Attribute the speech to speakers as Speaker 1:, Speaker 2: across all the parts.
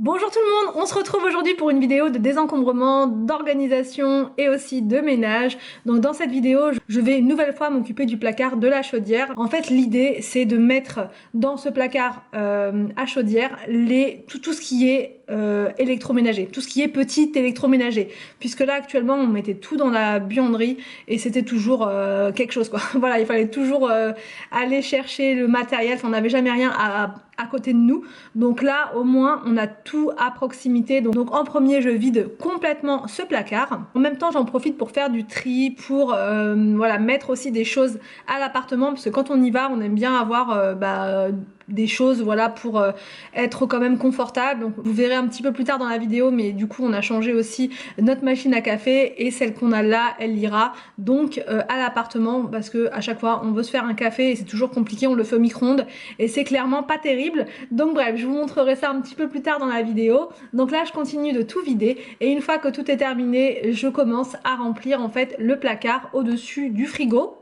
Speaker 1: Bonjour tout le monde, on se retrouve aujourd'hui pour une vidéo de désencombrement, d'organisation et aussi de ménage. Donc dans cette vidéo, je vais une nouvelle fois m'occuper du placard de la chaudière. En fait, l'idée c'est de mettre dans ce placard à chaudière tout ce qui est électroménager, tout ce qui est petit électroménager. Puisque là actuellement on mettait tout dans la buanderie et c'était toujours quelque chose quoi. Voilà, il fallait toujours aller chercher le matériel, enfin, on n'avait jamais rien à côté de nous. Donc là au moins on a tout à proximité. Donc en premier je vide complètement ce placard. En même temps j'en profite pour faire du tri, pour voilà, mettre aussi des choses à l'appartement, parce que quand on y va on aime bien avoir des choses, voilà, pour être quand même confortable. Donc vous verrez un petit peu plus tard dans la vidéo, mais du coup on a changé aussi notre machine à café et celle qu'on a là elle ira donc à l'appartement, parce que à chaque fois on veut se faire un café et c'est toujours compliqué, on le fait au micro-ondes et c'est clairement pas terrible. Donc bref, je vous montrerai ça un petit peu plus tard dans la vidéo. Donc là je continue de tout vider et une fois que tout est terminé, je commence à remplir en fait le placard au-dessus du frigo.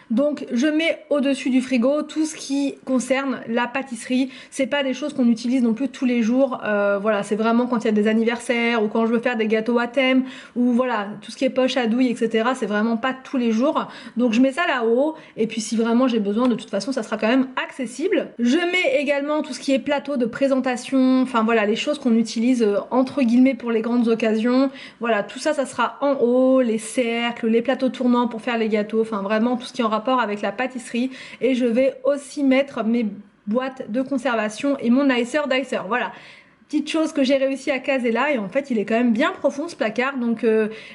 Speaker 1: Donc je mets au-dessus du frigo tout ce qui concerne la pâtisserie. C'est pas des choses qu'on utilise non plus tous les jours. Voilà, c'est vraiment quand il y a des anniversaires ou quand je veux faire des gâteaux à thème, ou voilà, tout ce qui est poche à douille, etc. C'est vraiment pas tous les jours. Donc je mets ça là-haut et puis si vraiment j'ai besoin, de toute façon ça sera quand même accessible. Je mets également tout ce qui est plateau de présentation, enfin voilà, les choses qu'on utilise entre guillemets pour les grandes occasions. Voilà, tout ça, ça sera en haut, les cercles, les plateaux tournants pour faire les gâteaux, enfin vraiment tout ce qui est en rapport avec la pâtisserie. Et je vais aussi mettre mes boîtes de conservation et mon nicer dicer. Voilà, petite chose que j'ai réussi à caser là, et en fait il est quand même bien profond ce placard. Donc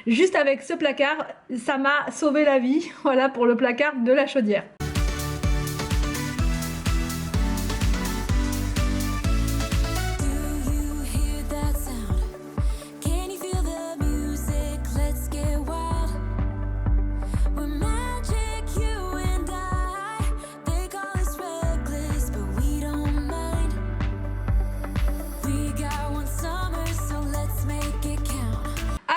Speaker 1: juste avec ce placard ça m'a sauvé la vie. Voilà pour le placard de la chaudière.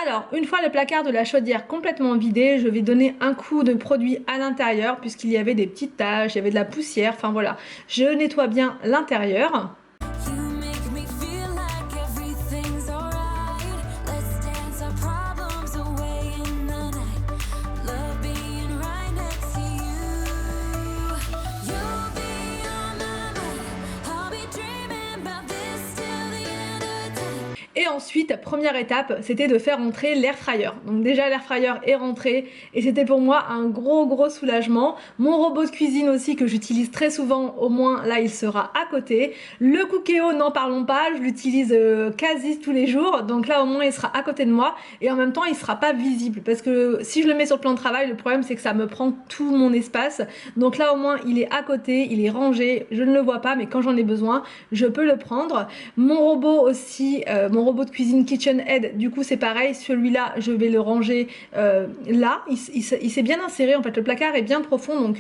Speaker 1: Alors, une fois le placard de la chaudière complètement vidé, je vais donner un coup de produit à l'intérieur puisqu'il y avait des petites taches, il y avait de la poussière, enfin voilà. Je nettoie bien l'intérieur. Et ensuite, première étape, c'était de faire rentrer l'air fryer. Donc déjà l'air fryer est rentré et c'était pour moi un gros soulagement. Mon robot de cuisine aussi que j'utilise très souvent, au moins là il sera à côté. Le Cookéo, n'en parlons pas, je l'utilise quasi tous les jours. Donc là au moins il sera à côté de moi et en même temps il sera pas visible, parce que si je le mets sur le plan de travail, le problème c'est que ça me prend tout mon espace. Donc là au moins il est à côté, il est rangé, je ne le vois pas, mais quand j'en ai besoin, je peux le prendre. Mon robot aussi, mon robot de cuisine KitchenAid, du coup c'est pareil, celui-là je vais le ranger là, il s'est bien inséré, en fait le placard est bien profond,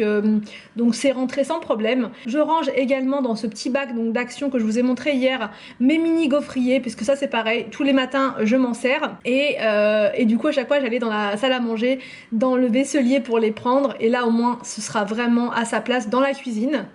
Speaker 1: donc c'est rentré sans problème. Je range également dans ce petit bac d'Action que je vous ai montré hier mes mini gaufriers, puisque ça c'est pareil, tous les matins je m'en sers et du coup à chaque fois j'allais dans la salle à manger, dans le vaisselier pour les prendre, et là au moins ce sera vraiment à sa place dans la cuisine.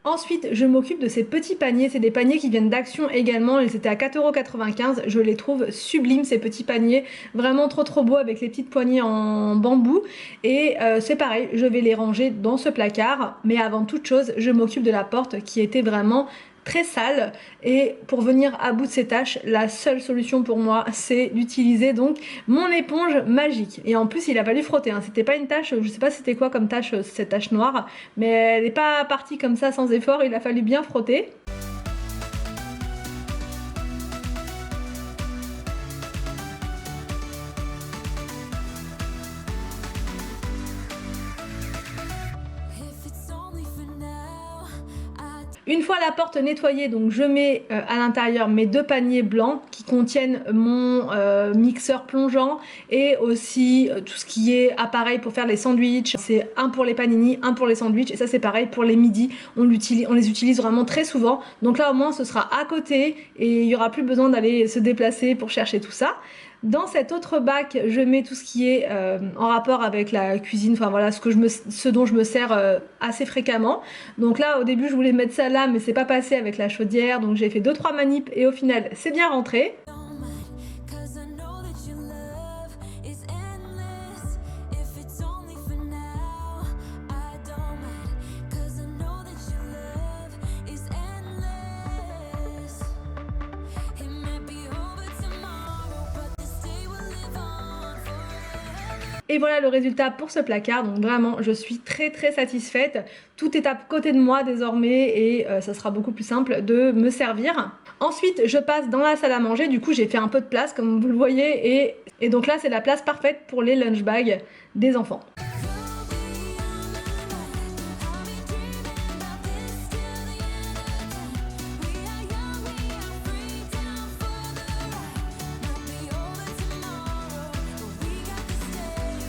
Speaker 1: Ensuite, je m'occupe de ces petits paniers, c'est des paniers qui viennent d'Action également, ils étaient à 4,95 €, je les trouve sublimes ces petits paniers, vraiment trop beaux avec les petites poignées en bambou, et c'est pareil, je vais les ranger dans ce placard, mais avant toute chose, je m'occupe de la porte qui était vraiment très sale, et pour venir à bout de ces tâches, la seule solution pour moi c'est d'utiliser donc mon éponge magique. Et en plus il a fallu frotter, hein. C'était pas une tâche, je sais pas c'était quoi comme tâche, cette tâche noire, mais elle n'est pas partie comme ça sans effort, il a fallu bien frotter. Une fois la porte nettoyée, donc je mets à l'intérieur mes 2 paniers blancs qui contiennent mon mixeur plongeant et aussi tout ce qui est appareil pour faire les sandwichs. C'est un pour les panini, un pour les sandwichs, et ça c'est pareil pour les midis. On les utilise vraiment très souvent. Donc là au moins ce sera à côté et il n'y aura plus besoin d'aller se déplacer pour chercher tout ça. Dans cet autre bac, je mets tout ce qui est en rapport avec la cuisine, enfin voilà, ce dont je me sers assez fréquemment. Donc là, au début, je voulais mettre ça là, mais c'est pas passé avec la chaudière, donc j'ai fait 2-3 manips et au final, c'est bien rentré. Et voilà le résultat pour ce placard, donc vraiment je suis très satisfaite. Tout est à côté de moi désormais et ça sera beaucoup plus simple de me servir. Ensuite je passe dans la salle à manger, du coup j'ai fait un peu de place comme vous le voyez et donc là c'est la place parfaite pour les lunch bags des enfants.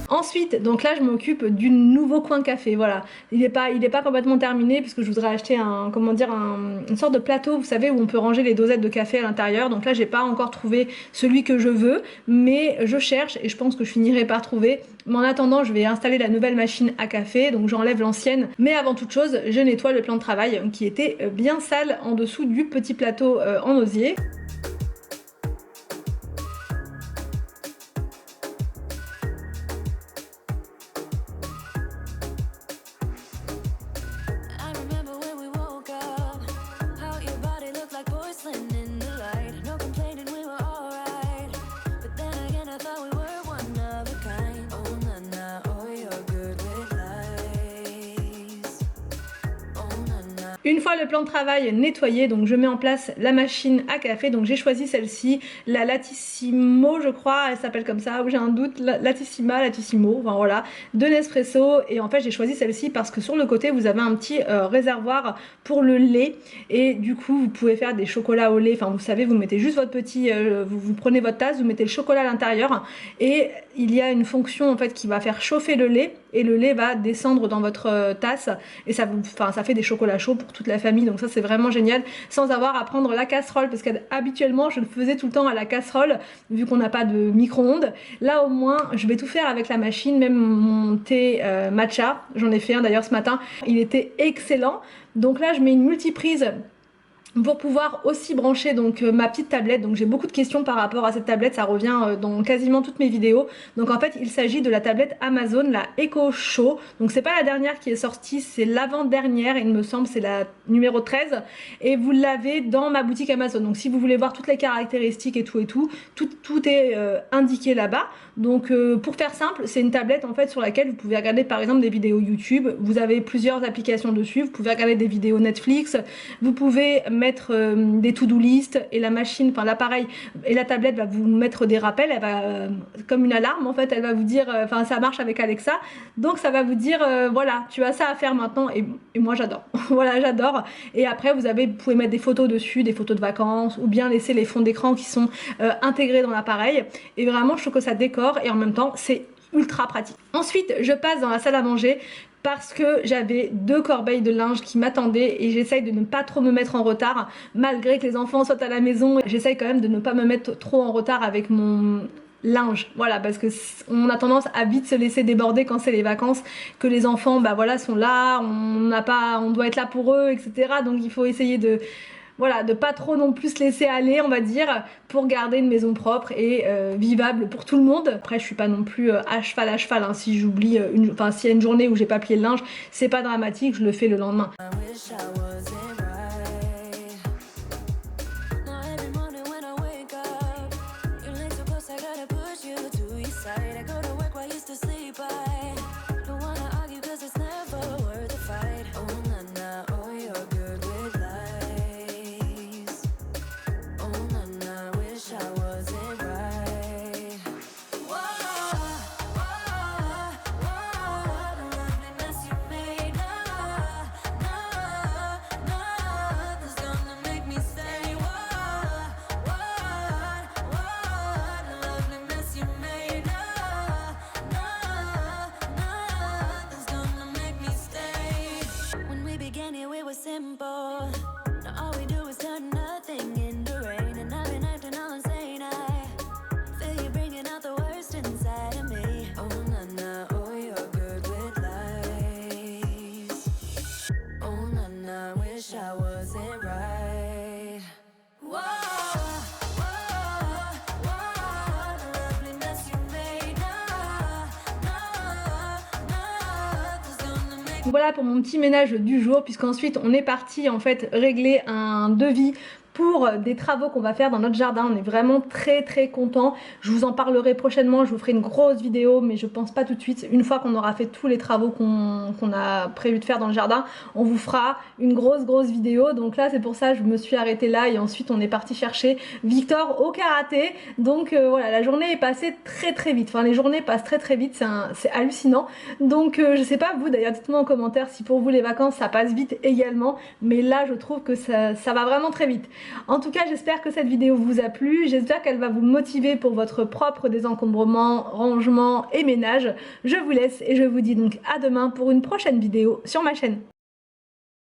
Speaker 1: Ensuite, donc là je m'occupe du nouveau coin café, voilà. Il est pas complètement terminé puisque je voudrais acheter une sorte de plateau, vous savez, où on peut ranger les dosettes de café à l'intérieur. Donc là j'ai pas encore trouvé celui que je veux, mais je cherche et je pense que je finirai par trouver. Mais en attendant, je vais installer la nouvelle machine à café, donc j'enlève l'ancienne. Mais avant toute chose, je nettoie le plan de travail qui était bien sale en dessous du petit plateau en osier. Une fois le plan de travail nettoyé, donc je mets en place la machine à café. Donc j'ai choisi celle-ci, la Latissimo je crois, elle s'appelle comme ça, ou j'ai un doute, Latissimo, enfin voilà, de Nespresso. Et en fait j'ai choisi celle-ci parce que sur le côté vous avez un petit réservoir pour le lait. Et du coup vous pouvez faire des chocolats au lait, enfin vous savez, vous mettez juste votre petit, vous prenez votre tasse, vous mettez le chocolat à l'intérieur. Et il y a une fonction en fait qui va faire chauffer le lait. Et le lait va descendre dans votre tasse et ça fait des chocolats chauds pour toute la famille, donc ça c'est vraiment génial sans avoir à prendre la casserole parce qu'habituellement je le faisais tout le temps à la casserole vu qu'on n'a pas de micro-ondes. Là au moins je vais tout faire avec la machine, même mon thé matcha, j'en ai fait un d'ailleurs ce matin, il était excellent. Donc là je mets une multiprise pour pouvoir aussi brancher donc ma petite tablette. Donc j'ai beaucoup de questions par rapport à cette tablette, ça revient dans quasiment toutes mes vidéos. Donc en fait il s'agit de la tablette Amazon, la Echo Show. Donc c'est pas la dernière qui est sortie, c'est l'avant-dernière, il me semble, c'est la numéro 13 et vous l'avez dans ma boutique Amazon. Donc si vous voulez voir toutes les caractéristiques et tout est indiqué là-bas. Donc pour faire simple, c'est une tablette en fait sur laquelle vous pouvez regarder par exemple des vidéos YouTube. Vous avez plusieurs applications dessus, vous pouvez regarder des vidéos Netflix, vous pouvez mettre des to-do list et la machine, enfin l'appareil et la tablette va vous mettre des rappels, elle va comme une alarme en fait, elle va vous dire, enfin ça marche avec Alexa, donc ça va vous dire voilà tu as ça à faire maintenant et moi j'adore. Voilà j'adore. Et après vous pouvez mettre des photos dessus, des photos de vacances ou bien laisser les fonds d'écran qui sont intégrés dans l'appareil et vraiment je trouve que ça décore et en même temps c'est ultra pratique. Ensuite je passe dans la salle à manger parce que j'avais 2 corbeilles de linge qui m'attendaient et j'essaye de ne pas trop me mettre en retard malgré que les enfants soient à la maison. J'essaye quand même de ne pas me mettre trop en retard avec mon linge, voilà, parce que on a tendance à vite se laisser déborder quand c'est les vacances, que les enfants bah voilà sont là, on doit être là pour eux, etc. Donc il faut essayer de voilà, de pas trop non plus se laisser aller, on va dire, pour garder une maison propre et vivable pour tout le monde. Après je suis pas non plus à cheval hein. Si j'oublie s'il y a une journée où j'ai pas plié le linge, c'est pas dramatique, je le fais le lendemain.
Speaker 2: brand new, it was simple. Now all we do is turn nothing into rain, and I've been acting all insane. I feel you bringing out the worst inside of me. Oh na na, oh you're good with lies. Oh na na, wish I wasn't right. Whoa, whoa, whoa, the loveliness you made. Nothing's gonna make.
Speaker 1: Voilà pour mon petit ménage du jour, puisqu'ensuite on est parti en fait régler un devis pour des travaux qu'on va faire dans notre jardin. On est vraiment très content. Je vous en parlerai prochainement, je vous ferai une grosse vidéo, mais je pense pas tout de suite. Une fois qu'on aura fait tous les travaux qu'on a prévu de faire dans le jardin, on vous fera une grosse vidéo. Donc là c'est pour ça que je me suis arrêtée là, et ensuite on est parti chercher Victor au karaté. Donc voilà, la journée est passée très vite. Enfin les journées passent très vite, c'est hallucinant. Donc je sais pas vous, d'ailleurs dites-moi en commentaire si pour vous les vacances ça passe vite également, mais là je trouve que ça va vraiment très vite. En tout cas, j'espère que cette vidéo vous a plu, j'espère qu'elle va vous motiver pour votre propre désencombrement, rangement et ménage. Je vous laisse et je vous dis donc à demain pour une prochaine vidéo sur ma chaîne.